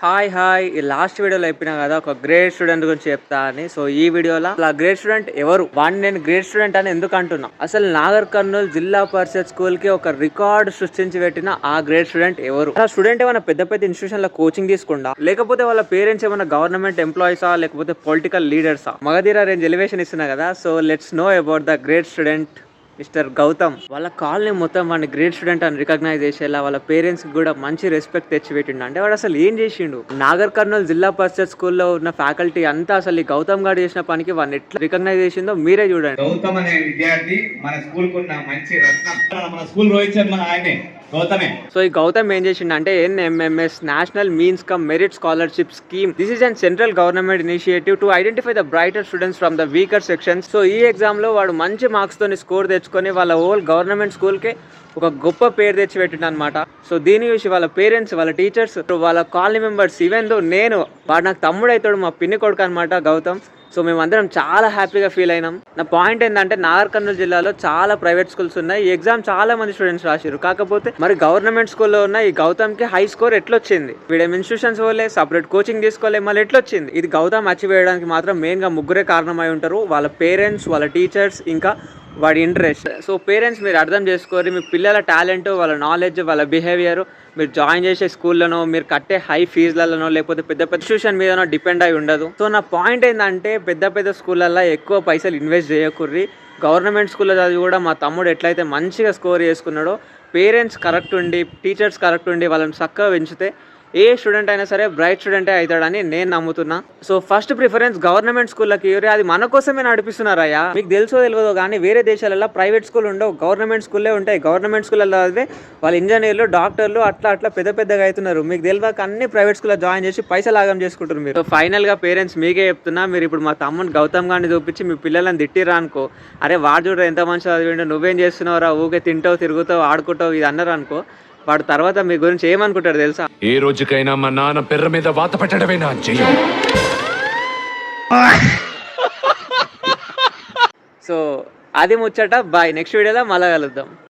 Hi ఈ last వీడియోలో చెప్పినా కదా ఒక గ్రేట్ స్టూడెంట్ గురించి చెప్తా అని. సో ఈ వీడియోలో అలా గ్రేట్ స్టూడెంట్ ఎవరు, వాడిని నేను గ్రేట్ స్టూడెంట్ అని ఎందుకు అంటున్నా, అసలు నాగర్ కర్నూల్ జిల్లా పరిషత్ స్కూల్ కి ఒక రికార్డ్ సృష్టించి పెట్టిన ఆ గ్రేట్ స్టూడెంట్ ఎవరు? ఆ స్టూడెంట్ ఏమైనా పెద్ద పెద్ద ఇన్స్టిట్యూషన్ లో కోచింగ్ తీసుకుండా, లేకపోతే వాళ్ళ పేరెంట్స్ ఏమైనా గవర్నమెంట్ ఎంప్లాయీసా, లేకపోతే పొలిటికల్ లీడర్సా? మగధీర రేంజ్ ఎలివేషన్ ఇస్తున్నా కదా. So let's know about the great student mister Gautam. వాళ్ళ కాలనీ మొత్తం వాడిని గ్రేట్ స్టూడెంట్ అని రికగ్నైజ్ చేసేలా వాళ్ళ పేరెంట్స్ కూడా మంచి రెస్పెక్ట్ తెచ్చిపెట్టిండు. అంటే వాడు అసలు ఏం చేసిండు? నాగర్ కర్నూల్ జిల్లా పరిషత్ స్కూల్లో ఉన్న ఫ్యాకల్టీ అంతా అసలు ఈ గౌతమ్ గారు చేసిన పనికి వాడిని ఎట్లా రికగ్నైజ్ చేసిందో మీరే చూడండి. గౌతమ్ అనే విద్యార్థి మన స్కూల్ కున్న మంచి రత్నం. మన స్కూల్ రోహిత్ శర్మ ఆయనే గౌతమే. సో ఈ గౌతమ్ ఏం చేసిండు అంటే NMMS national means come merit scholarship scheme. This is an central government initiative to identify the brighter students from the weaker sections. So ఈ ఎగ్జామ్ లో వాడు మంచి మార్క్స్ తోని స్కోర్ తెచ్చుకొని వాళ్ళ హోల్ గవర్నమెంట్ స్కూల్ కి ఒక గొప్ప పేరు తెచ్చి పెట్టిండు అనమాట. సో దీని చూసి వాళ్ళ పేరెంట్స్, వాళ్ళ టీచర్స్, వాళ్ళ కాలనీ మెంబర్స్, ఈవెన్ దో నేను, వాడు నాకు తమ్ముడు అవుతాడు, మా పిన్ని కొడుకు అనమాట గౌతమ్. సో మేమందరం చాలా హ్యాపీగా ఫీల్ అయినాం. నా పాయింట్ ఏంటంటే నాగర్ కర్నూల్ జిల్లాలో చాలా ప్రైవేట్ స్కూల్స్ ఉన్నాయి. ఈ ఎగ్జామ్ చాలా మంది స్టూడెంట్స్ రాశారు. కాకపోతే మరి గవర్నమెంట్ స్కూల్లో ఉన్న ఈ గౌతమ్కి హై స్కోర్ ఎట్లొచ్చింది? వీడేం ఇన్స్టిట్యూషన్స్ పోలే, సపరేట్ కోచింగ్ తీసుకోలే, మళ్ళీ ఎట్లొచ్చింది? ఇది గౌతమ్ అచీవ్ చేయడానికి మాత్రం మెయిన్గా ముగ్గురే కారణమై ఉంటారు. వాళ్ళ పేరెంట్స్, వాళ్ళ టీచర్స్, ఇంకా వాడి ఇంట్రెస్ట్. సో పేరెంట్స్ మీరు అర్థం చేసుకోరు, మీ పిల్లల టాలెంట్, వాళ్ళ నాలెడ్జ్, వాళ్ళ బిహేవియర్ మీరు జాయిన్ చేసే స్కూల్లోనో, మీరు కట్టే హై ఫీజులలోనో, లేకపోతే పెద్ద పెద్ద ఇన్స్టిట్యూషన్ మీదనో డిపెండ్ అయి ఉండదు. సో నా పాయింట్ ఏంటంటే పెద్ద పెద్ద స్కూళ్ళల్లో ఎక్కువ పైసలు ఇన్వెస్ట్ చేయకుర్రి. గవర్నమెంట్ స్కూల్లో చదివి కూడా మా తమ్ముడు ఎట్లయితే మంచిగా స్కోర్ చేసుకున్నాడో, పేరెంట్స్ కరెక్ట్ ఉండి, టీచర్స్ కరెక్ట్ ఉండి వాళ్ళని చక్కగా పెంచితే ఏ స్టూడెంట్ అయినా సరే బ్రైట్ స్టూడెంటే అవుతాడని నేను నమ్ముతున్నా. సో ఫస్ట్ ప్రిఫరెన్స్ గవర్నమెంట్ స్కూళ్ళకి. అది మన కోసమే నడిపిస్తున్నారయ్యా. మీకు తెలుసో తెలియదో కానీ వేరే దేశాలలో ప్రైవేట్ స్కూల్ ఉండవు, గవర్నమెంట్ స్కూల్లే ఉంటాయి. గవర్నమెంట్ స్కూల్లో చదివే వాళ్ళ ఇంజనీర్లు, డాక్టర్లు అట్లా పెద్ద పెద్దగా అవుతున్నారు. మీకు తెలియక అన్ని ప్రైవేట్ స్కూల్లో జాయిన్ చేసి పైసలు ఆగం చేసుకుంటారు మీరు. సో ఫైనల్గా పేరెంట్స్ మీకే చెప్తున్నా, మీరు ఇప్పుడు మా తమ్ముని గౌతమ్ గారిని చూపించి మీ పిల్లలని తిట్టిరా అనుకో, అరే వాడు చూడ ఎంత మంచిగా చదివిండు, నువ్వేం చేస్తున్నావురా, ఊకే తింటావు, తిరుగుతావు, ఆడుకుంటావు, ఇది అన్నారు అనుకో, వాడు తర్వాత మీ గురించి ఏమనుకుంటాడు తెలుసా? ఏ రోజుకైనా మా నాన్న పెర్ర మీద వాత పెట్టడమేనా చెయ్యం. సో అది ముచ్చట. బాయ్. నెక్స్ట్ వీడియోలో మళ్ళా కలుద్దాం.